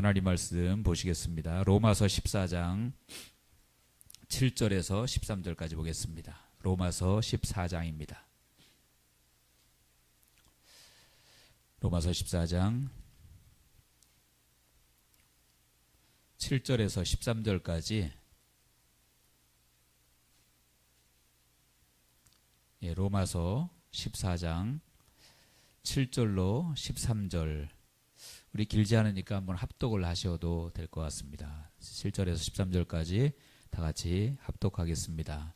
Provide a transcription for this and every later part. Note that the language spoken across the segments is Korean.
하나님 말씀 보시겠습니다. 로마서 14장 7절에서 13절까지 보겠습니다. 로마서 14장입니다. 로마서 14장 7절에서 13절까지 로마서 14장 7절로 13절, 우리 길지 않으니까 한번 합독을 하셔도 될 것 같습니다. 7절에서 13절까지 다 같이 합독하겠습니다.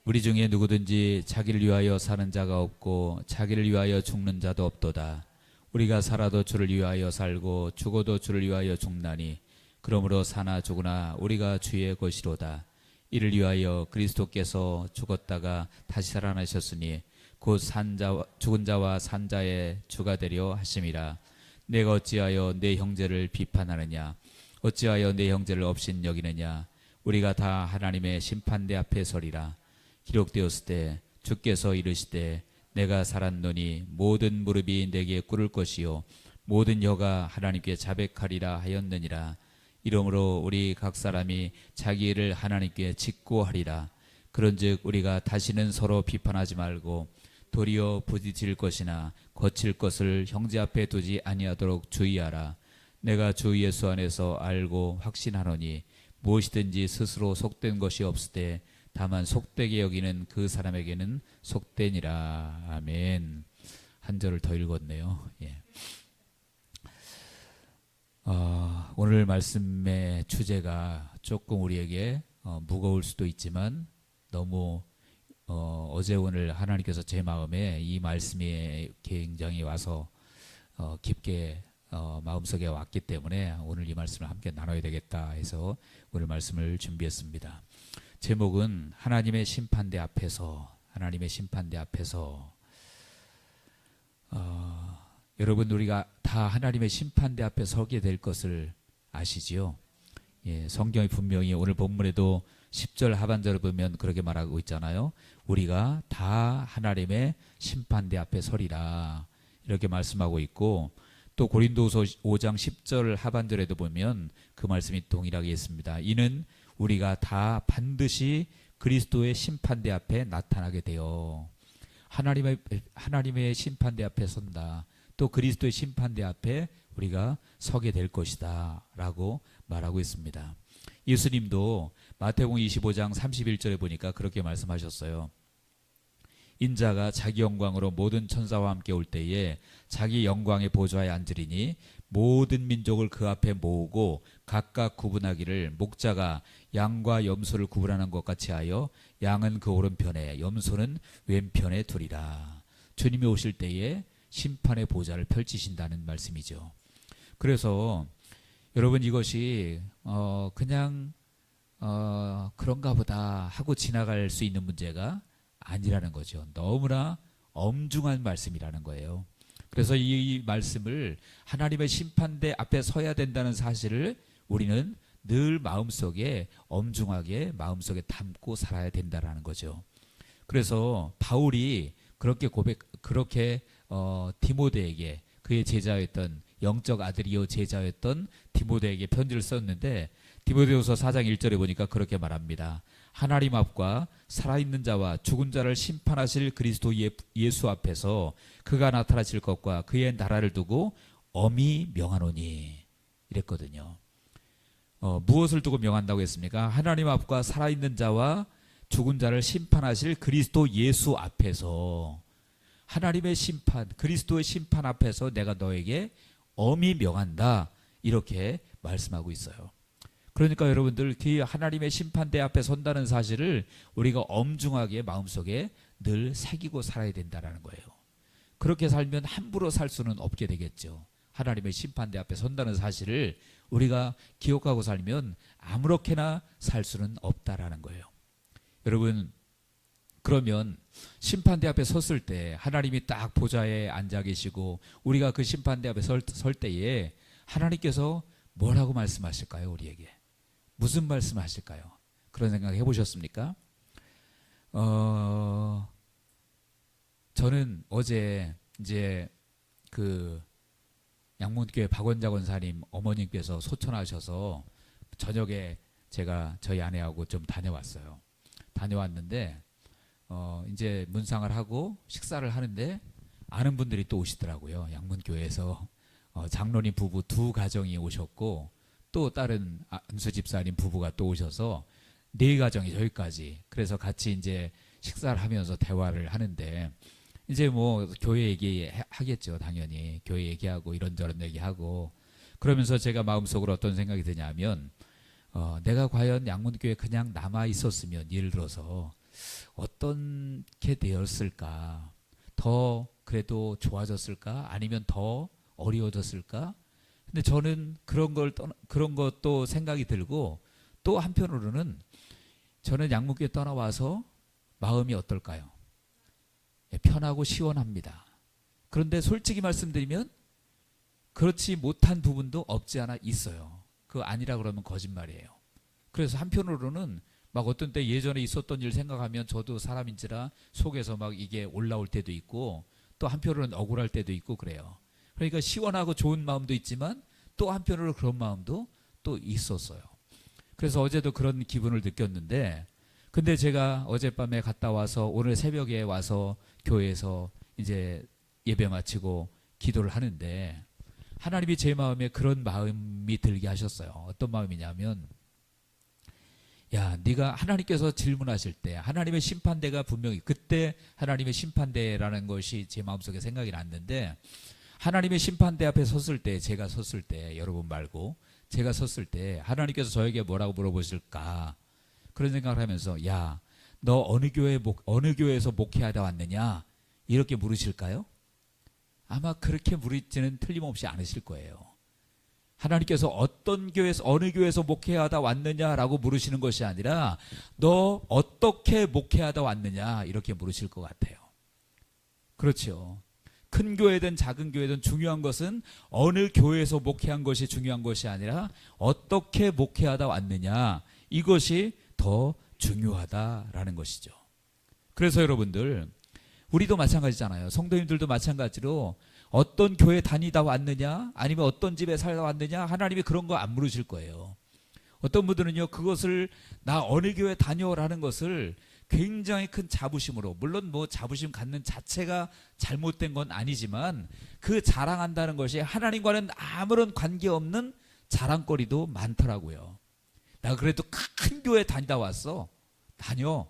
우리 중에 누구든지 자기를 위하여 사는 자가 없고 자기를 위하여 죽는 자도 없도다. 우리가 살아도 주를 위하여 살고 죽어도 주를 위하여 죽나니 그러므로 사나 죽으나 우리가 주의 것이로다. 이를 위하여 그리스도께서 죽었다가 다시 살아나셨으니 곧 죽은 자와 산 자의 주가 되려 하심이라. 내가 어찌하여 내 형제를 비판하느냐? 어찌하여 내 형제를 업신 여기느냐? 우리가 다 하나님의 심판대 앞에 서리라. 기록되었을 때 주께서 이르시되 내가 살았노니 모든 무릎이 내게 꿇을 것이요 모든 혀가 하나님께 자백하리라 하였느니라. 이러므로 우리 각 사람이 자기 일을 하나님께 직고하리라. 그런즉 우리가 다시는 서로 비판하지 말고 도리어 부딪힐 것이나 거칠 것을 형제 앞에 두지 아니하도록 주의하라. 내가 주 예수 안에서 알고 확신하노니 무엇이든지 스스로 속된 것이 없으되 다만 속되게 여기는 그 사람에게는 속되니라. 아멘. 한 절을 더 읽었네요. 오늘 말씀의 주제가 조금 우리에게 무거울 수도 있지만 너무 어제 오늘 하나님께서 제 마음에 이 말씀이 굉장히 와서 깊게 마음속에 왔기 때문에 오늘 이 말씀을 함께 나눠야 되겠다 해서 오늘 말씀을 준비했습니다. 제목은 하나님의 심판대 앞에서. 하나님의 심판대 앞에서. 여러분, 우리가 다 하나님의 심판대 앞에 서게 될 것을 아시지요? 성경이 분명히 오늘 본문에도 10절 하반절을 보면 그렇게 말하고 있잖아요. 우리가 다 하나님의 심판대 앞에 서리라 이렇게 말씀하고 있고, 또 고린도후서 5장 10절 하반절에도 보면 그 말씀이 동일하게 있습니다. 이는 우리가 다 반드시 그리스도의 심판대 앞에 나타나게 되어 하나님의 심판대 앞에 선다. 또 그리스도의 심판대 앞에 우리가 서게 될 것이다 라고 말하고 있습니다. 예수님도 마태복음 25장 31절에 보니까 그렇게 말씀하셨어요. 인자가 자기 영광으로 모든 천사와 함께 올 때에 자기 영광의 보좌에 앉으리니 모든 민족을 그 앞에 모으고 각각 구분하기를 목자가 양과 염소를 구분하는 것 같이 하여 양은 그 오른편에 염소는 왼편에 두리라. 주님이 오실 때에 심판의 보좌를 펼치신다는 말씀이죠. 그래서 여러분, 이것이 그냥 그런가 보다 하고 지나갈 수 있는 문제가 아니라는 거죠. 너무나 엄중한 말씀이라는 거예요. 그래서 이 말씀을 하나님의 심판대 앞에 서야 된다는 사실을 우리는 늘 마음속에 엄중하게 마음속에 담고 살아야 된다라는 거죠. 그래서 바울이 그렇게 디모데에게, 그의 제자였던 영적 아들이요 제자였던 디모데에게 편지를 썼는데, 디모데후서 4장 1절에 보니까 그렇게 말합니다. 하나님 앞과 살아있는 자와 죽은 자를 심판하실 그리스도 예수 앞에서 그가 나타나실 것과 그의 나라를 두고 엄히 명하노니 이랬거든요. 무엇을 두고 명한다고 했습니까? 하나님 앞과 살아있는 자와 죽은 자를 심판하실 그리스도 예수 앞에서, 하나님의 심판, 그리스도의 심판 앞에서 내가 너에게 엄히 명한다 이렇게 말씀하고 있어요. 그러니까 여러분들, 그 하나님의 심판대 앞에 선다는 사실을 우리가 엄중하게 마음속에 늘 새기고 살아야 된다는 거예요. 그렇게 살면 함부로 살 수는 없게 되겠죠. 하나님의 심판대 앞에 선다는 사실을 우리가 기억하고 살면 아무렇게나 살 수는 없다라는 거예요. 여러분, 그러면 심판대 앞에 섰을 때 하나님이 딱 보좌에 앉아 계시고 우리가 그 심판대 앞에 설 때에 하나님께서 뭐라고 말씀하실까요? 우리에게 무슨 말씀하실까요? 그런 생각 해보셨습니까? 저는 어제 이제 양문교회 박원자 권사님 어머님께서 소천하셔서 저녁에 제가 저희 아내하고 좀 다녀왔어요. 다녀왔는데 이제 문상을 하고 식사를 하는데 아는 분들이 또 오시더라고요. 양문교회에서 장로님 부부 두 가정이 오셨고 또 다른 안수 집사님 부부가 또 오셔서 네 가정이 저기까지. 그래서 같이 이제 식사를 하면서 대화를 하는데 이제 뭐 교회 얘기하겠죠. 당연히 교회 얘기하고 이런저런 얘기하고 그러면서 제가 마음속으로 어떤 생각이 드냐면 내가 과연 양문교회 그냥 남아 있었으면 예를 들어서 어떻게 되었을까? 더 그래도 좋아졌을까? 아니면 더 어려워졌을까? 근데 저는 그런 것도 생각이 들고 또 한편으로는 저는 양문교회 떠나와서 마음이 어떨까요? 편하고 시원합니다. 그런데 솔직히 말씀드리면 그렇지 못한 부분도 없지 않아 있어요. 그거 아니라 그러면 거짓말이에요. 그래서 한편으로는 막 어떤 때 예전에 있었던 일 생각하면 저도 사람인지라 속에서 막 이게 올라올 때도 있고 또 한편으로는 억울할 때도 있고 그래요. 그러니까 시원하고 좋은 마음도 있지만 또 한편으로 그런 마음도 또 있었어요. 그래서 어제도 그런 기분을 느꼈는데 근데 제가 어젯밤에 갔다 와서 오늘 새벽에 와서 교회에서 이제 예배 마치고 기도를 하는데 하나님이 제 마음에 그런 마음이 들게 하셨어요. 어떤 마음이냐면 야, 네가 하나님께서 질문하실 때 하나님의 심판대가 분명히 그때 하나님의 심판대라는 것이 제 마음속에 생각이 났는데 하나님의 심판대 앞에 섰을 때 제가 섰을 때 여러분 말고 제가 섰을 때 하나님께서 저에게 뭐라고 물어보실까 그런 생각을 하면서 야, 너 어느 교회에서 목회하다 왔느냐 이렇게 물으실까요? 아마 그렇게 물을지는 틀림없이 않으실 거예요. 하나님께서 어떤 교회에서 어느 교회에서 목회하다 왔느냐라고 물으시는 것이 아니라 너 어떻게 목회하다 왔느냐 이렇게 물으실 것 같아요. 그렇죠. 큰 교회든 작은 교회든 중요한 것은 어느 교회에서 목회한 것이 중요한 것이 아니라 어떻게 목회하다 왔느냐 이것이 더 중요하다라는 것이죠. 그래서 여러분들 우리도 마찬가지잖아요. 성도님들도 마찬가지로 어떤 교회 다니다 왔느냐 아니면 어떤 집에 살다 왔느냐 하나님이 그런 거 안 물으실 거예요. 어떤 분들은요 그것을 나 어느 교회 다녀라는 것을 굉장히 큰 자부심으로 물론 뭐 자부심 갖는 자체가 잘못된 건 아니지만 그 자랑한다는 것이 하나님과는 아무런 관계없는 자랑거리도 많더라고요. 나 그래도 큰 교회 다니다 왔어. 다녀.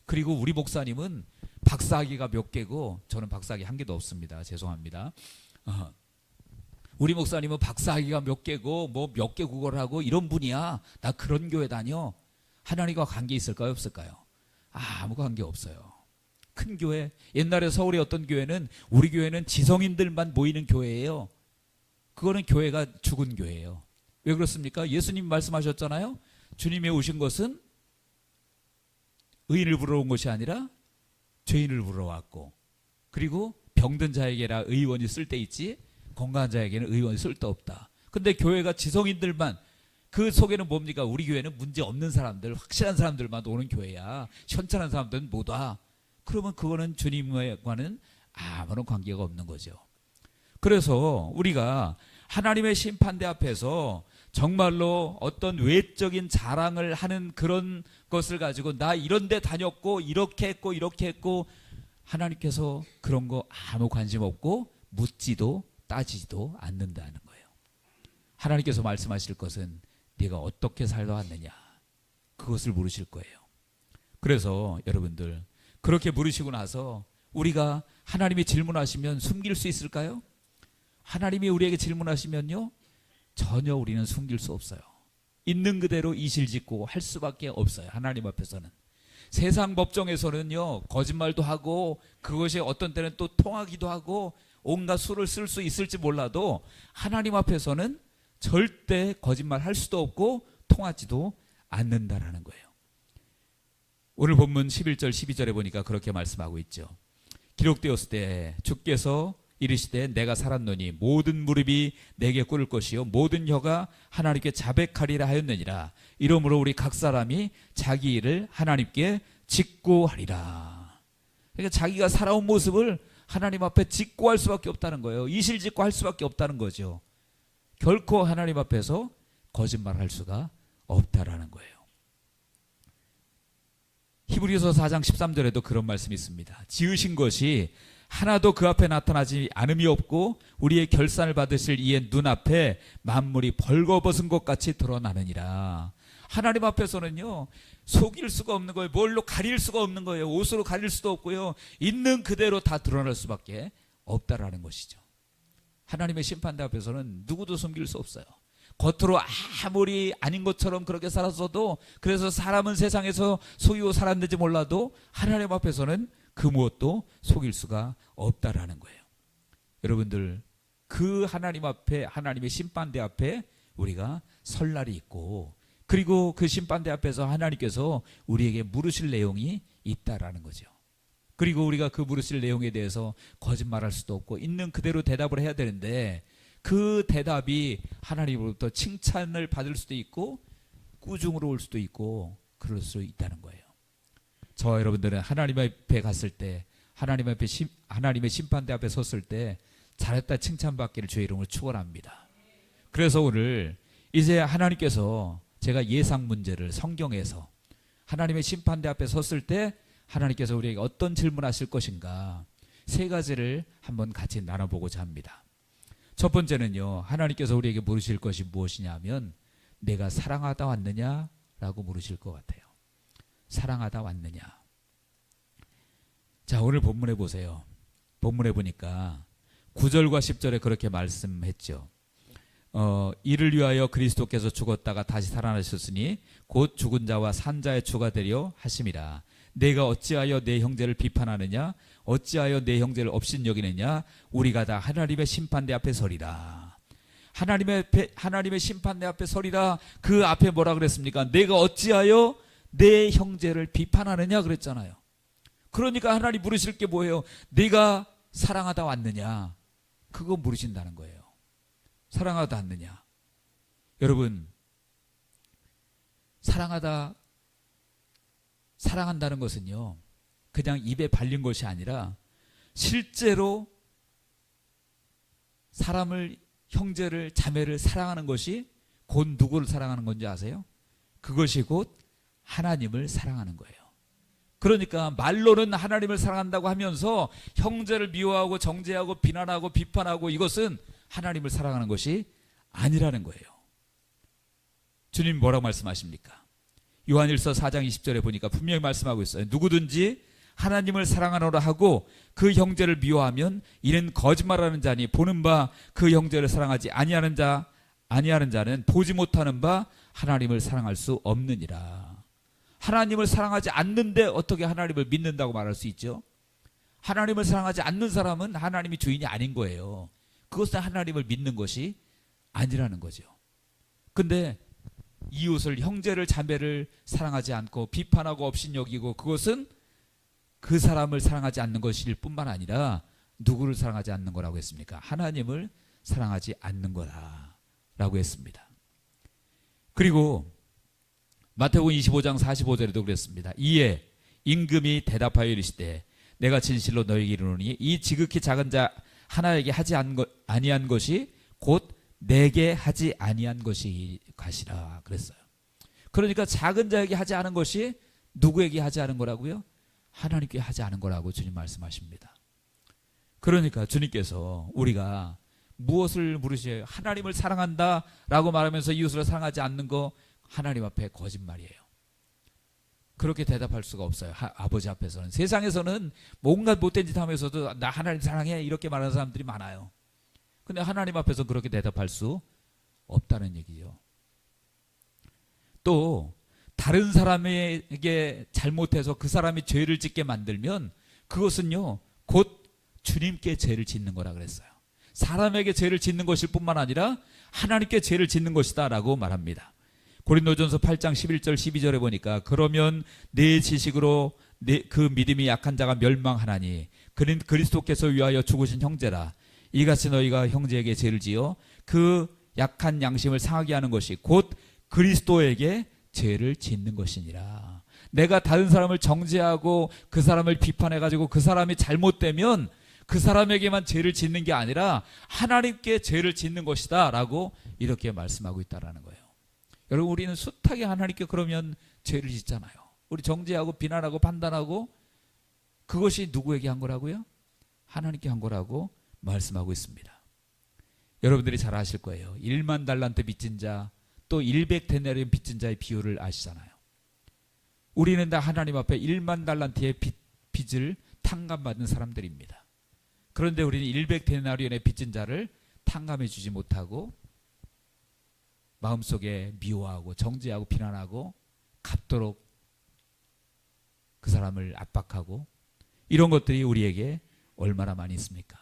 그리고 우리 목사님은 박사학위가 몇 개고 저는 박사학위 한 개도 없습니다. 죄송합니다. 우리 목사님은 박사학위가 몇 개고 뭐 몇 개 국어를 하고 이런 분이야. 나 그런 교회 다녀. 하나님과 관계 있을까요? 없을까요? 아무 관계 없어요. 큰 교회. 옛날에 서울의 어떤 교회는 우리 교회는 지성인들만 모이는 교회예요. 그거는 교회가 죽은 교회예요. 왜 그렇습니까? 예수님 말씀하셨잖아요. 주님이 오신 것은 의인을 부르러 온 것이 아니라 죄인을 부르러 왔고 그리고 병든 자에게라 의원이 쓸데있지 건강한 자에게는 의원이 쓸데없다. 근데 교회가 지성인들만 그 속에는 뭡니까? 우리 교회는 문제 없는 사람들 확실한 사람들만 오는 교회야. 현찬한 사람들은 못 와. 그러면 그거는 주님과는 아무런 관계가 없는 거죠. 그래서 우리가 하나님의 심판대 앞에서 정말로 어떤 외적인 자랑을 하는 그런 것을 가지고 나 이런 데 다녔고 이렇게 했고 하나님께서 그런 거 아무 관심 없고 묻지도 따지지도 않는다는 거예요. 하나님께서 말씀하실 것은 네가 어떻게 살다 왔느냐 그것을 물으실 거예요. 그래서 여러분들 그렇게 물으시고 나서 우리가 하나님이 질문하시면 숨길 수 있을까요? 하나님이 우리에게 질문하시면요 전혀 우리는 숨길 수 없어요. 있는 그대로 이실직고 할 수밖에 없어요. 하나님 앞에서는. 세상 법정에서는요 거짓말도 하고 그것이 어떤 때는 또 통하기도 하고 온갖 수를 쓸 수 있을지 몰라도 하나님 앞에서는 절대 거짓말 할 수도 없고 통하지도 않는다라는 거예요. 오늘 본문 11절 12절에 보니까 그렇게 말씀하고 있죠. 기록되었을 때 주께서 이르시되 내가 살았노니 모든 무릎이 내게 꿇을 것이요 모든 혀가 하나님께 자백하리라 하였느니라. 이러므로 우리 각 사람이 자기 일을 하나님께 직고하리라. 그러니까 자기가 살아온 모습을 하나님 앞에 직고할 수밖에 없다는 거예요. 이실직고할 수밖에 없다는 거죠. 결코 하나님 앞에서 거짓말할 수가 없다라는 거예요. 히브리서 4장 13절에도 그런 말씀이 있습니다. 지으신 것이 하나도 그 앞에 나타나지 않음이 없고 우리의 결산을 받으실 이의 눈앞에 만물이 벌거벗은 것 같이 드러나느니라. 하나님 앞에서는요, 속일 수가 없는 거예요. 뭘로 가릴 수가 없는 거예요. 옷으로 가릴 수도 없고요. 있는 그대로 다 드러날 수밖에 없다라는 것이죠. 하나님의 심판대 앞에서는 누구도 숨길 수 없어요. 겉으로 아무리 아닌 것처럼 그렇게 살았어도, 그래서 사람은 세상에서 속이고 살았는지 몰라도 하나님 앞에서는 그 무엇도 속일 수가 없다라는 거예요. 여러분들, 그 하나님 앞에, 하나님의 심판대 앞에 우리가 설 날이 있고, 그리고 그 심판대 앞에서 하나님께서 우리에게 물으실 내용이 있다라는 거죠. 그리고 우리가 그 물으실 내용에 대해서 거짓말할 수도 없고 있는 그대로 대답을 해야 되는데, 그 대답이 하나님으로부터 칭찬을 받을 수도 있고 꾸중으로 올 수도 있고 그럴 수 있다는 거예요. 저와 여러분들은 하나님 앞에 갔을 때, 하나님의 심판대 앞에 섰을 때 잘했다 칭찬받기를 주의 이름으로 축원합니다. 그래서 오늘 이제 하나님께서, 제가 예상 문제를 성경에서 하나님의 심판대 앞에 섰을 때 하나님께서 우리에게 어떤 질문하실 것인가, 세 가지를 한번 같이 나눠보고자 합니다. 첫 번째는요, 하나님께서 우리에게 물으실 것이 무엇이냐 하면, 내가 사랑하다 왔느냐라고 물으실 것 같아요. 사랑하다 왔느냐. 자, 오늘 본문에 보세요. 본문에 보니까 9절과 10절에 그렇게 말씀했죠. 이를 위하여 그리스도께서 죽었다가 다시 살아나셨으니 곧 죽은 자와 산 자의 주가 되려 하심이라. 내가 어찌하여 내 형제를 비판하느냐? 어찌하여 내 형제를 업신여기느냐? 우리가 다 하나님의 심판대 앞에 서리라. 하나님의 심판대 앞에 서리라. 그 앞에 뭐라 그랬습니까? 내가 어찌하여 내 형제를 비판하느냐 그랬잖아요. 그러니까 하나님 물으실 게 뭐예요? 내가 사랑하다 왔느냐? 그거 물으신다는 거예요. 사랑하다 왔느냐? 여러분, 사랑한다는 것은요, 그냥 입에 발린 것이 아니라 실제로 사람을, 형제를, 자매를 사랑하는 것이 곧 누구를 사랑하는 건지 아세요? 그것이 곧 하나님을 사랑하는 거예요. 그러니까 말로는 하나님을 사랑한다고 하면서 형제를 미워하고 정죄하고 비난하고 비판하고, 이것은 하나님을 사랑하는 것이 아니라는 거예요. 주님 뭐라고 말씀하십니까? 요한일서 4장 20절에 보니까 분명히 말씀하고 있어요. 누구든지 하나님을 사랑하노라 하고 그 형제를 미워하면 이는 거짓말하는 자니, 보는 바 그 형제를 사랑하지 아니하는 자는 보지 못하는 바 하나님을 사랑할 수 없느니라. 하나님을 사랑하지 않는데 어떻게 하나님을 믿는다고 말할 수 있죠? 하나님을 사랑하지 않는 사람은 하나님이 주인이 아닌 거예요. 그것은 하나님을 믿는 것이 아니라는 거죠. 근데 이웃을, 형제를, 자매를 사랑하지 않고 비판하고 업신여기고, 그것은 그 사람을 사랑하지 않는 것일 뿐만 아니라 누구를 사랑하지 않는 거라고 했습니까? 하나님을 사랑하지 않는 거다라고 했습니다. 그리고 마태복음 25장 45절에도 그랬습니다. 이에 임금이 대답하여 이르시되 내가 진실로 너희에게 이르노니 이 지극히 작은 자 하나에게 하지 아니한 것이 곧 내게 하지 아니한 것이 가시라 그랬어요. 그러니까 작은 자에게 하지 않은 것이 누구에게 하지 않은 거라고요? 하나님께 하지 않은 거라고 주님 말씀하십니다. 그러니까 주님께서 우리가 무엇을 물으셔요? 하나님을 사랑한다 라고 말하면서 이웃을 사랑하지 않는 거, 하나님 앞에 거짓말이에요. 그렇게 대답할 수가 없어요. 아버지 앞에서는. 세상에서는 뭔가 못된 짓 하면서도 나 하나님 사랑해 이렇게 말하는 사람들이 많아요. 근데 하나님 앞에서 그렇게 대답할 수 없다는 얘기죠. 또 다른 사람에게 잘못해서 그 사람이 죄를 짓게 만들면 그것은요 곧 주님께 죄를 짓는 거라 그랬어요. 사람에게 죄를 짓는 것일 뿐만 아니라 하나님께 죄를 짓는 것이다 라고 말합니다. 고린도전서 8장 11절 12절에 보니까 그러면 내 지식으로 그 믿음이 약한 자가 멸망하나니 그는 그리스도께서 위하여 죽으신 형제라. 이같이 너희가 형제에게 죄를 지어 그 약한 양심을 상하게 하는 것이 곧 그리스도에게 죄를 짓는 것이니라. 내가 다른 사람을 정죄하고 그 사람을 비판해가지고 그 사람이 잘못되면 그 사람에게만 죄를 짓는 게 아니라 하나님께 죄를 짓는 것이다 라고 이렇게 말씀하고 있다라는 거예요. 여러분, 우리는 숱하게 하나님께 그러면 죄를 짓잖아요. 우리 정죄하고 비난하고 판단하고, 그것이 누구에게 한 거라고요? 하나님께 한 거라고 말씀하고 있습니다. 여러분들이 잘 아실 거예요. 1만 달란트 빚진 자, 또 100데나리온 빚진 자의 비유를 아시잖아요. 우리는 다 하나님 앞에 1만 달란트의 빚을 탕감받는 사람들입니다. 그런데 우리는 100데나리온의 빚진 자를 탕감해 주지 못하고 마음속에 미워하고 정죄하고 비난하고 갚도록 그 사람을 압박하고, 이런 것들이 우리에게 얼마나 많이 있습니까?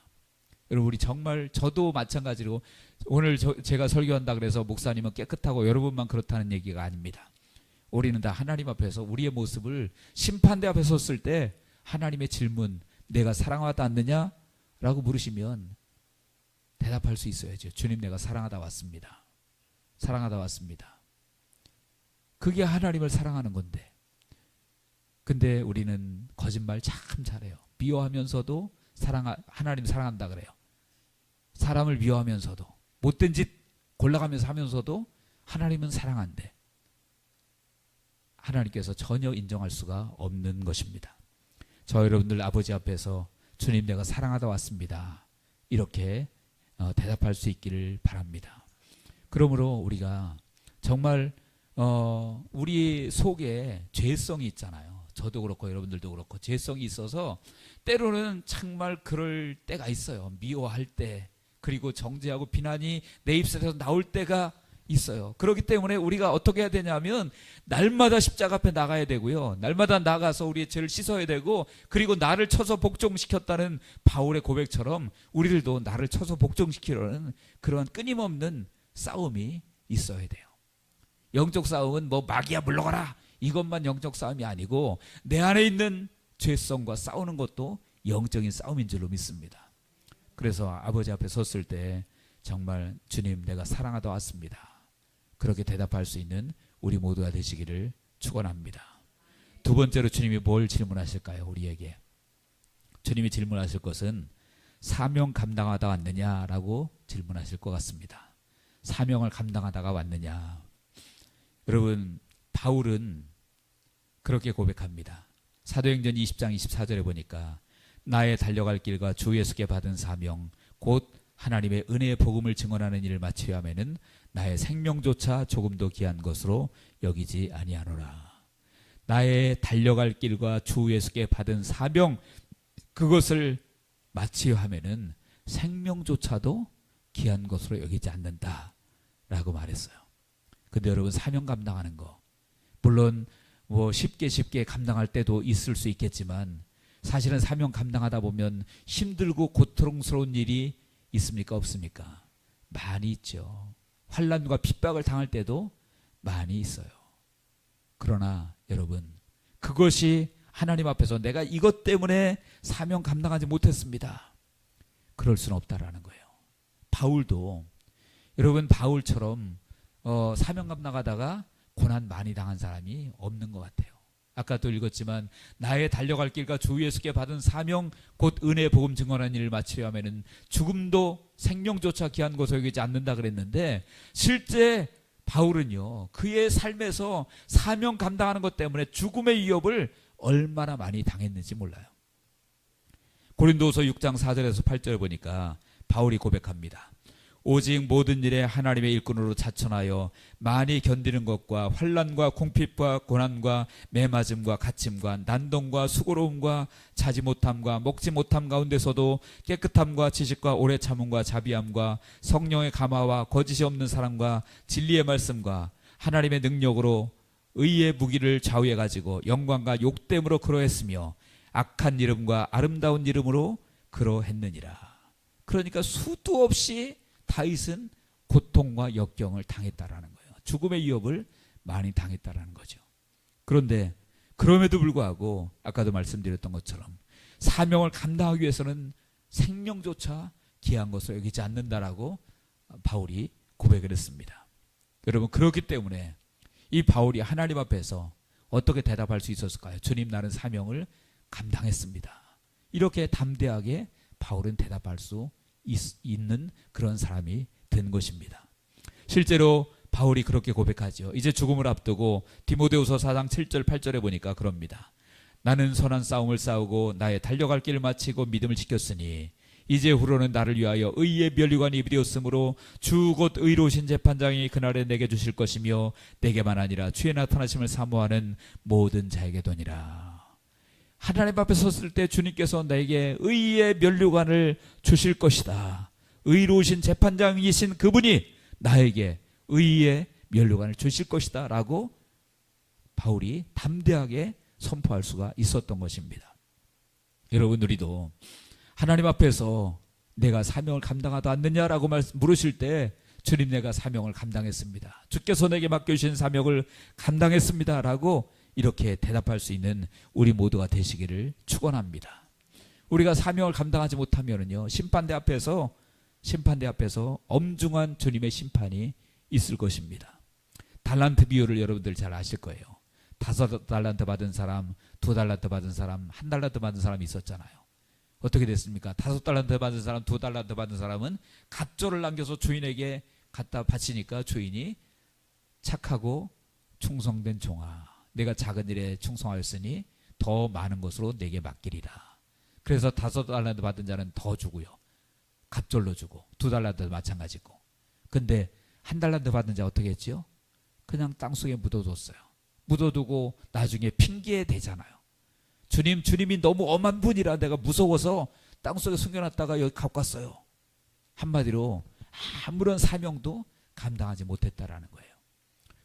여러분, 우리 정말, 저도 마찬가지로 오늘 제가 설교한다 그래서 목사님은 깨끗하고 여러분만 그렇다는 얘기가 아닙니다. 우리는 다 하나님 앞에서 우리의 모습을, 심판대 앞에 섰을 때 하나님의 질문, 내가 사랑하다 않느냐? 라고 물으시면 대답할 수 있어야죠. 주님, 내가 사랑하다 왔습니다. 사랑하다 왔습니다. 그게 하나님을 사랑하는 건데. 근데 우리는 거짓말 참 잘해요. 미워하면서도 하나님 사랑한다 그래요. 사람을 미워하면서도, 못된 짓 골라가면서 하면서도 하나님은 사랑한대. 하나님께서 전혀 인정할 수가 없는 것입니다. 저 여러분들 아버지 앞에서 주님, 내가 사랑하다 왔습니다. 이렇게 대답할 수 있기를 바랍니다. 그러므로 우리가 정말 우리 속에 죄성이 있잖아요. 저도 그렇고 여러분들도 그렇고 죄성이 있어서 때로는 정말 그럴 때가 있어요. 미워할 때, 그리고 정죄하고 비난이 내 입술에서 나올 때가 있어요. 그렇기 때문에 우리가 어떻게 해야 되냐면 날마다 십자가 앞에 나가야 되고요. 날마다 나가서 우리의 죄를 씻어야 되고, 그리고 나를 쳐서 복종시켰다는 바울의 고백처럼 우리들도 나를 쳐서 복종시키려는 그런 끊임없는 싸움이 있어야 돼요. 영적 싸움은 뭐 마귀야 물러가라, 이것만 영적 싸움이 아니고 내 안에 있는 죄성과 싸우는 것도 영적인 싸움인 줄로 믿습니다. 그래서 아버지 앞에 섰을 때 정말 주님, 내가 사랑하다 왔습니다. 그렇게 대답할 수 있는 우리 모두가 되시기를 축원합니다. 두 번째로 주님이 뭘 질문하실까요? 우리에게 주님이 질문하실 것은 사명 감당하다 왔느냐라고 질문하실 것 같습니다. 사명을 감당하다가 왔느냐. 여러분, 바울은 그렇게 고백합니다. 사도행전 20장 24절에 보니까 나의 달려갈 길과 주 예수께 받은 사명, 곧 하나님의 은혜의 복음을 증언하는 일을 마치려 하면은 나의 생명조차 조금도 귀한 것으로 여기지 아니하노라. 나의 달려갈 길과 주 예수께 받은 사명, 그것을 마치려 하면은 생명조차도 귀한 것으로 여기지 않는다라고 말했어요. 근데 여러분, 사명 감당하는 거, 물론 뭐 쉽게 감당할 때도 있을 수 있겠지만 사실은 사명 감당하다 보면 힘들고 고통스러운 일이 있습니까? 없습니까? 많이 있죠. 환난과 핍박을 당할 때도 많이 있어요. 그러나 여러분, 그것이 하나님 앞에서 내가 이것 때문에 사명 감당하지 못했습니다, 그럴 수는 없다라는 거예요. 바울도, 여러분, 바울처럼 사명 감당하다가 고난 많이 당한 사람이 없는 것 같아요. 아까도 읽었지만 나의 달려갈 길과 주 예수께 받은 사명, 곧 은혜의 복음 증언하는 일을 마치려 하면은 죽음도 생명조차 귀한 것으로 여기지 않는다 그랬는데, 실제 바울은요, 그의 삶에서 사명 감당하는 것 때문에 죽음의 위협을 얼마나 많이 당했는지 몰라요. 고린도서 6장 4절에서 8절 보니까 바울이 고백합니다. 오직 모든 일에 하나님의 일꾼으로 자천하여 많이 견디는 것과 환난과 궁핍과 고난과 매맞음과 갇힘과 난동과 수고로움과 자지 못함과 먹지 못함 가운데서도 깨끗함과 지식과 오래 참음과 자비함과 성령의 감화와 거짓이 없는 사랑과 진리의 말씀과 하나님의 능력으로 의의 무기를 좌우해 가지고 영광과 욕됨으로 그러했으며 악한 이름과 아름다운 이름으로 그러했느니라. 그러니까 수도 없이 다윗은 고통과 역경을 당했다라는 거예요. 죽음의 위협을 많이 당했다라는 거죠. 그런데 그럼에도 불구하고 아까도 말씀드렸던 것처럼 사명을 감당하기 위해서는 생명조차 귀한 것으로 여기지 않는다라고 바울이 고백을 했습니다. 여러분, 그렇기 때문에 이 바울이 하나님 앞에서 어떻게 대답할 수 있었을까요? 주님, 나는 사명을 감당했습니다. 이렇게 담대하게 바울은 대답할 수 있는 그런 사람이 된 것입니다. 실제로 바울이 그렇게 고백하죠. 이제 죽음을 앞두고 디모데후서 4장 7절 8절에 보니까 그럽니다. 나는 선한 싸움을 싸우고 나의 달려갈 길을 마치고 믿음을 지켰으니 이제 후로는 나를 위하여 의의 면류관이 입되었으므로 주 곧 의로우신 재판장이 그날에 내게 주실 것이며 내게만 아니라 주의 나타나심을 사모하는 모든 자에게 도니라. 하나님 앞에 섰을 때 주님께서 나에게 의의 면류관을 주실 것이다. 의로우신 재판장이신 그분이 나에게 의의 면류관을 주실 것이다 라고 바울이 담대하게 선포할 수가 있었던 것입니다. 여러분, 우리도 하나님 앞에서 내가 사명을 감당하다 않느냐라고 물으실 때 주님, 내가 사명을 감당했습니다. 주께서 내게 맡겨주신 사명을 감당했습니다 라고 이렇게 대답할 수 있는 우리 모두가 되시기를 축원합니다. 우리가 사명을 감당하지 못하면은요, 심판대 앞에서 엄중한 주님의 심판이 있을 것입니다. 달란트 비유를 여러분들 잘 아실 거예요. 5달란트 받은 사람, 2달란트 받은 사람, 1달란트 받은 사람이 있었잖아요. 어떻게 됐습니까? 5달란트 받은 사람, 2달란트 받은 사람은 갑조를 남겨서 주인에게 갖다 바치니까 주인이 착하고 충성된 종아, 내가 작은 일에 충성하였으니 더 많은 것으로 내게 맡기리라. 그래서 5달란트 받은 자는 더 주고요, 갑절로 주고, 2달란트도 마찬가지고. 근데 1달란트 받은 자 어떻게 했죠? 그냥 땅속에 묻어뒀어요. 묻어두고 나중에 핑계 대잖아요. 주님이 너무 엄한 분이라 내가 무서워서 땅속에 숨겨놨다가 여기 갖고 왔어요. 한마디로 아무런 사명도 감당하지 못했다라는 거예요.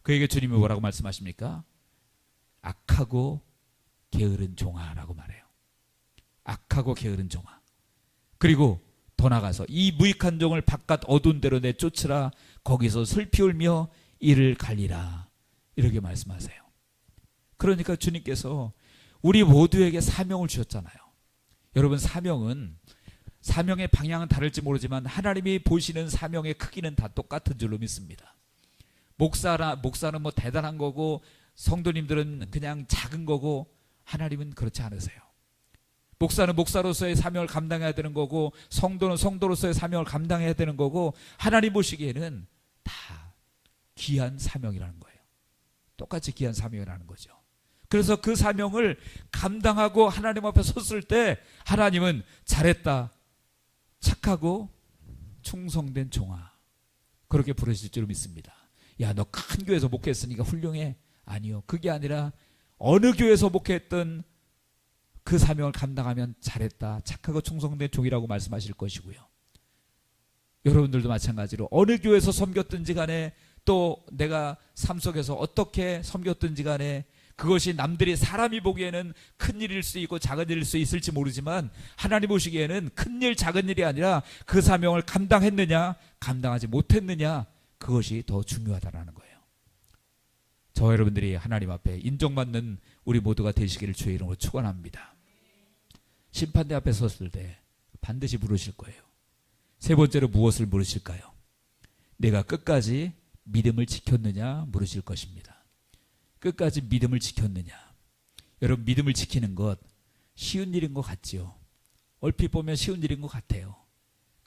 그에게 주님이 뭐라고 말씀하십니까? 악하고 게으른 종아라고 말해요. 악하고 게으른 종아. 그리고 더 나가서 이 무익한 종을 바깥 어두운 데로 내쫓으라. 거기서 슬피 울며 이를 갈리라. 이렇게 말씀하세요. 그러니까 주님께서 우리 모두에게 사명을 주셨잖아요. 여러분, 사명의 방향은 다를지 모르지만 하나님이 보시는 사명의 크기는 다 똑같은 줄로 믿습니다. 목사는 뭐 대단한 거고 성도님들은 그냥 작은 거고 하나님은 그렇지 않으세요. 목사는 목사로서의 사명을 감당해야 되는 거고 성도는 성도로서의 사명을 감당해야 되는 거고 하나님 보시기에는 다 귀한 사명이라는 거예요. 똑같이 귀한 사명이라는 거죠. 그래서 그 사명을 감당하고 하나님 앞에 섰을 때 하나님은 잘했다, 착하고 충성된 종아, 그렇게 부르실 줄 믿습니다. 야, 너 큰 교회에서 목회했으니까 훌륭해. 아니요, 그게 아니라 어느 교회에서 목회했던 그 사명을 감당하면 잘했다, 착하고 충성된 종이라고 말씀하실 것이고요. 여러분들도 마찬가지로 어느 교회에서 섬겼든지 간에 또 내가 삶 속에서 어떻게 섬겼든지 간에 그것이 남들이 사람이 보기에는 큰 일일 수 있고 작은 일일 수 있을지 모르지만 하나님 보시기에는 큰 일 작은 일이 아니라 그 사명을 감당했느냐 감당하지 못했느냐, 그것이 더 중요하다는 거예요. 저와 여러분들이 하나님 앞에 인정받는 우리 모두가 되시기를 주의 이름으로 축원합니다. 심판대 앞에 섰을 때 반드시 물으실 거예요. 세 번째로 무엇을 물으실까요? 내가 끝까지 믿음을 지켰느냐 물으실 것입니다. 끝까지 믿음을 지켰느냐. 여러분, 믿음을 지키는 것 쉬운 일인 것 같지요. 얼핏 보면 쉬운 일인 것 같아요.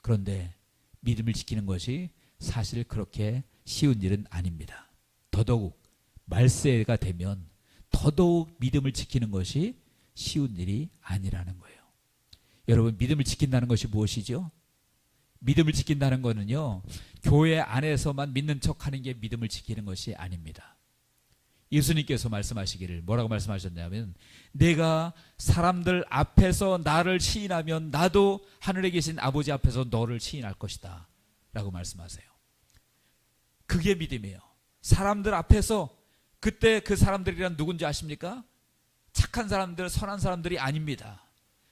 그런데 믿음을 지키는 것이 사실 그렇게 쉬운 일은 아닙니다. 더더욱 말세가 되면 더더욱 믿음을 지키는 것이 쉬운 일이 아니라는 거예요. 여러분, 믿음을 지킨다는 것이 무엇이죠? 믿음을 지킨다는 것은요, 교회 안에서만 믿는 척하는 게 믿음을 지키는 것이 아닙니다. 예수님께서 말씀하시기를 뭐라고 말씀하셨냐면, 내가 사람들 앞에서 나를 시인하면 나도 하늘에 계신 아버지 앞에서 너를 시인할 것이다 라고 말씀하세요. 그게 믿음이에요. 사람들 앞에서. 그때 그 사람들이란 누군지 아십니까? 착한 사람들, 선한 사람들이 아닙니다.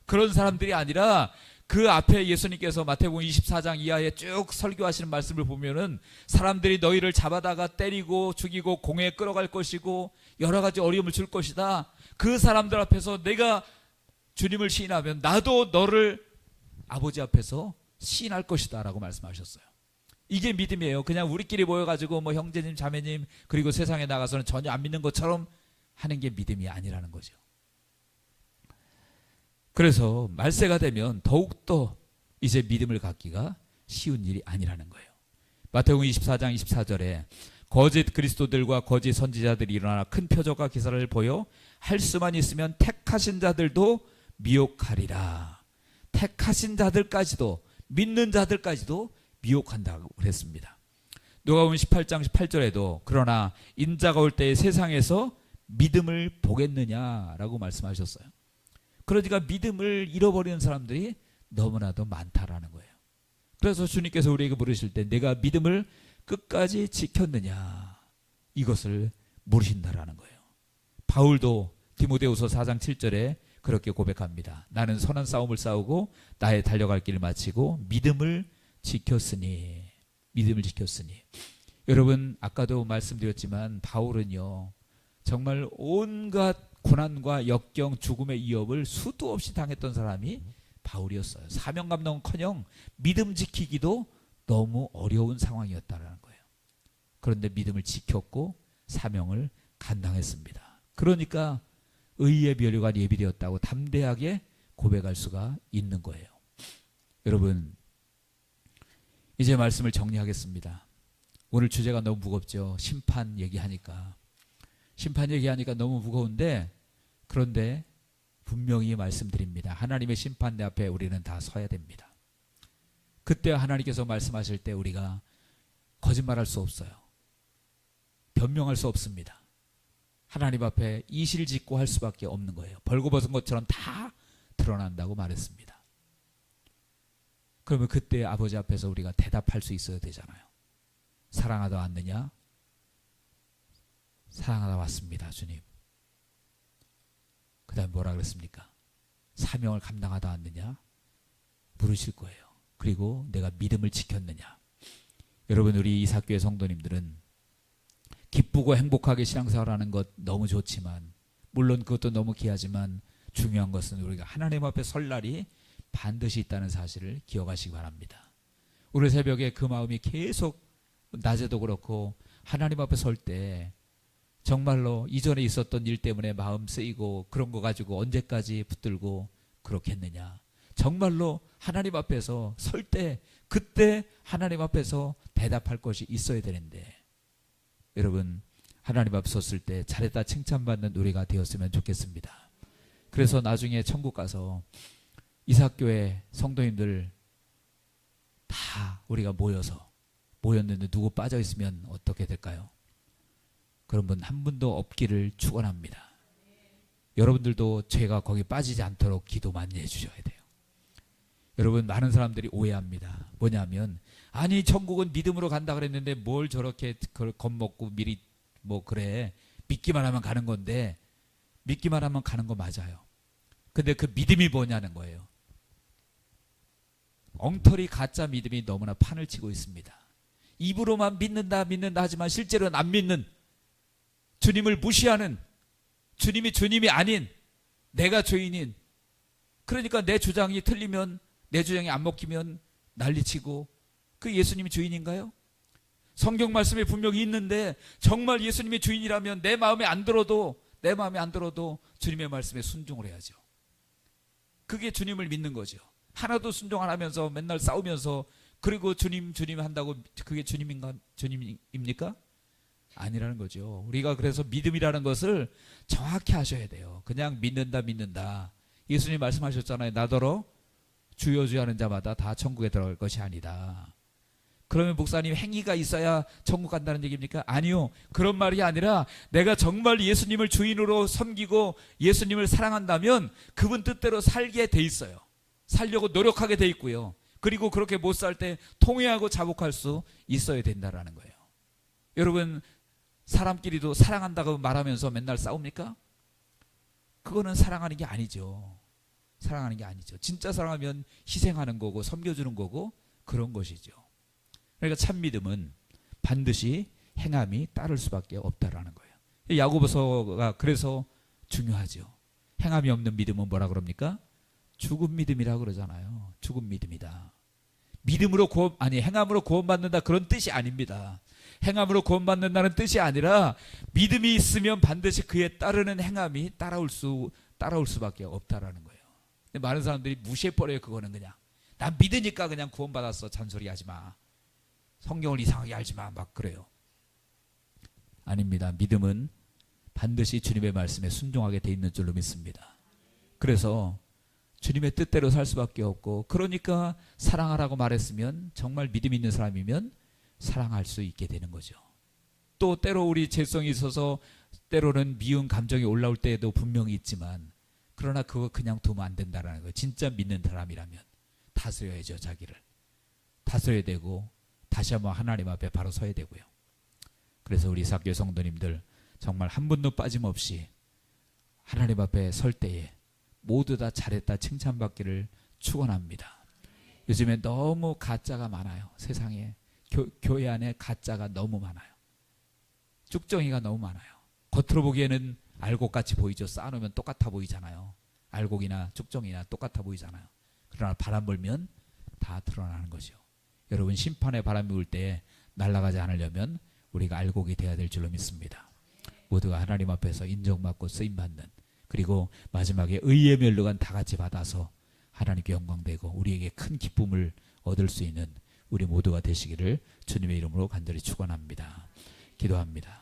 그런 사람들이 아니라 그 앞에 예수님께서 마태복음 24장 이하에 쭉 설교하시는 말씀을 보면은 사람들이 너희를 잡아다가 때리고 죽이고 공회에 끌어갈 것이고 여러 가지 어려움을 줄 것이다. 그 사람들 앞에서 내가 주님을 시인하면 나도 너를 아버지 앞에서 시인할 것이다 라고 말씀하셨어요. 이게 믿음이에요. 그냥 우리끼리 모여가지고 뭐 형제님 자매님 그리고 세상에 나가서는 전혀 안 믿는 것처럼 하는 게 믿음이 아니라는 거죠. 그래서 말세가 되면 더욱더 이제 믿음을 갖기가 쉬운 일이 아니라는 거예요. 마태복음 24장 24절에 거짓 그리스도들과 거짓 선지자들이 일어나 큰 표적과 기사를 보여 할 수만 있으면 택하신 자들도 미혹하리라. 택하신 자들까지도, 믿는 자들까지도 미혹한다고 그랬습니다. 누가복음 18장 18절에도 그러나 인자가 올 때에 세상에서 믿음을 보겠느냐라고 말씀하셨어요. 그러니까 믿음을 잃어버리는 사람들이 너무나도 많다라는 거예요. 그래서 주님께서 우리에게 물으실 때 내가 믿음을 끝까지 지켰느냐, 이것을 물으신다라는 거예요. 바울도 디모데후서 4장 7절에 그렇게 고백합니다. 나는 선한 싸움을 싸우고 나의 달려갈 길을 마치고 믿음을 지켰으니. 여러분, 아까도 말씀드렸지만 바울은요, 정말 온갖 고난과 역경, 죽음의 위협을 수도 없이 당했던 사람이 바울이었어요. 사명 감당은커녕 믿음 지키기도 너무 어려운 상황이었다는 거예요. 그런데 믿음을 지켰고 사명을 감당했습니다. 그러니까 의의 면류관 예비되었다고 담대하게 고백할 수가 있는 거예요. 여러분, 이제 말씀을 정리하겠습니다. 오늘 주제가 너무 무겁죠. 심판 얘기하니까 너무 무거운데, 그런데 분명히 말씀드립니다. 하나님의 심판대 앞에 우리는 다 서야 됩니다. 그때 하나님께서 말씀하실 때 우리가 거짓말할 수 없어요. 변명할 수 없습니다. 하나님 앞에 이실직고 할 수밖에 없는 거예요. 벌거벗은 것처럼 다 드러난다고 말했습니다. 그러면 그때 아버지 앞에서 우리가 대답할 수 있어야 되잖아요. 사랑하다 왔느냐? 사랑하다 왔습니다, 주님. 그 다음에 뭐라 그랬습니까? 사명을 감당하다 왔느냐? 물으실 거예요. 그리고 내가 믿음을 지켰느냐? 여러분, 우리 이삭교회 성도님들은 기쁘고 행복하게 신앙생활하는 것 너무 좋지만, 물론 그것도 너무 귀하지만 중요한 것은 우리가 하나님 앞에 설 날이 반드시 있다는 사실을 기억하시기 바랍니다. 오늘 새벽에 그 마음이 계속, 낮에도 그렇고 하나님 앞에 설 때 정말로 이전에 있었던 일 때문에 마음 쓰이고 그런 거 가지고 언제까지 붙들고 그렇겠느냐. 정말로 하나님 앞에서 설 때, 그때 하나님 앞에서 대답할 것이 있어야 되는데, 여러분, 하나님 앞에 섰을 때 잘했다 칭찬받는 우리가 되었으면 좋겠습니다. 그래서 나중에 천국 가서 이삭교회 성도님들 다 우리가 모였는데 누구 빠져 있으면 어떻게 될까요? 그런 분 한 분도 없기를 축원합니다. 여러분들도 죄가 거기 빠지지 않도록 기도 많이 해주셔야 돼요. 여러분, 많은 사람들이 오해합니다. 뭐냐면, 아니 천국은 믿음으로 간다 그랬는데 뭘 저렇게 그걸 겁먹고 미리 뭐 그래, 믿기만 하면 가는 건데, 믿기만 하면 가는 거 맞아요. 근데 그 믿음이 뭐냐는 거예요. 엉터리 가짜 믿음이 너무나 판을 치고 있습니다. 입으로만 믿는다 하지만 실제로는 안 믿는, 주님을 무시하는, 주님이 주님이 아닌 내가 죄인인, 그러니까 내 주장이 틀리면, 내 주장이 안 먹히면 난리치고, 그 예수님이 주인인가요? 성경 말씀에 분명히 있는데 정말 예수님이 주인이라면 내 마음에 안 들어도 주님의 말씀에 순종을 해야죠. 그게 주님을 믿는 거죠. 하나도 순종 안 하면서 맨날 싸우면서, 그리고 주님 한다고 그게 주님입니까? 아니라는 거죠. 우리가 그래서 믿음이라는 것을 정확히 하셔야 돼요. 그냥 믿는다. 예수님 말씀하셨잖아요. 나더러 주여 주여 하는 자마다 다 천국에 들어갈 것이 아니다. 그러면 목사님, 행위가 있어야 천국 간다는 얘기입니까? 아니요. 그런 말이 아니라 내가 정말 예수님을 주인으로 섬기고 예수님을 사랑한다면 그분 뜻대로 살게 돼 있어요. 살려고 노력하게 돼 있고요. 그리고 그렇게 못 살 때 통회하고 자복할 수 있어야 된다라는 거예요. 여러분, 사람끼리도 사랑한다고 말하면서 맨날 싸웁니까? 그거는 사랑하는 게 아니죠. 진짜 사랑하면 희생하는 거고 섬겨주는 거고 그런 것이죠. 그러니까 참 믿음은 반드시 행함이 따를 수밖에 없다라는 거예요. 야고보서가 그래서 중요하죠. 행함이 없는 믿음은 뭐라 그럽니까? 죽은 믿음이라고 그러잖아요. 죽은 믿음이다. 행함으로 구원받는다, 그런 뜻이 아닙니다. 행함으로 구원받는다는 뜻이 아니라 믿음이 있으면 반드시 그에 따르는 행함이 따라올 수밖에 없다라는 거예요. 근데 많은 사람들이 무시해버려요. 그거는 그냥 난 믿으니까 그냥 구원받았어, 잔소리 하지 마. 성경을 이상하게 알지 마. 막 그래요. 아닙니다. 믿음은 반드시 주님의 말씀에 순종하게 돼 있는 줄로 믿습니다. 그래서 주님의 뜻대로 살 수밖에 없고, 그러니까 사랑하라고 말했으면 정말 믿음 있는 사람이면 사랑할 수 있게 되는 거죠. 또 때로 우리 죄성이 있어서 때로는 미운 감정이 올라올 때도 분명히 있지만, 그러나 그거 그냥 두면 안 된다라는 거예요. 진짜 믿는 사람이라면 다스려야죠. 자기를 다스려야 되고 다시 한번 하나님 앞에 바로 서야 되고요. 그래서 우리 사교회 성도님들 정말 한 분도 빠짐없이 하나님 앞에 설 때에 모두 다 잘했다 칭찬받기를 축원합니다. 요즘에 너무 가짜가 많아요. 세상에 교회 안에 가짜가 너무 많아요. 쭉정이가 너무 많아요. 겉으로 보기에는 알곡같이 보이죠. 쌓아놓으면 똑같아 보이잖아요. 알곡이나 쭉정이나 똑같아 보이잖아요. 그러나 바람 불면 다 드러나는 거죠. 여러분, 심판의 바람이 불 때 날아가지 않으려면 우리가 알곡이 돼야 될 줄로 믿습니다. 모두가 하나님 앞에서 인정받고 쓰임받는, 그리고 마지막에 의의 멸류관 다 같이 받아서 하나님께 영광되고 우리에게 큰 기쁨을 얻을 수 있는 우리 모두가 되시기를 주님의 이름으로 간절히 축원합니다. 기도합니다.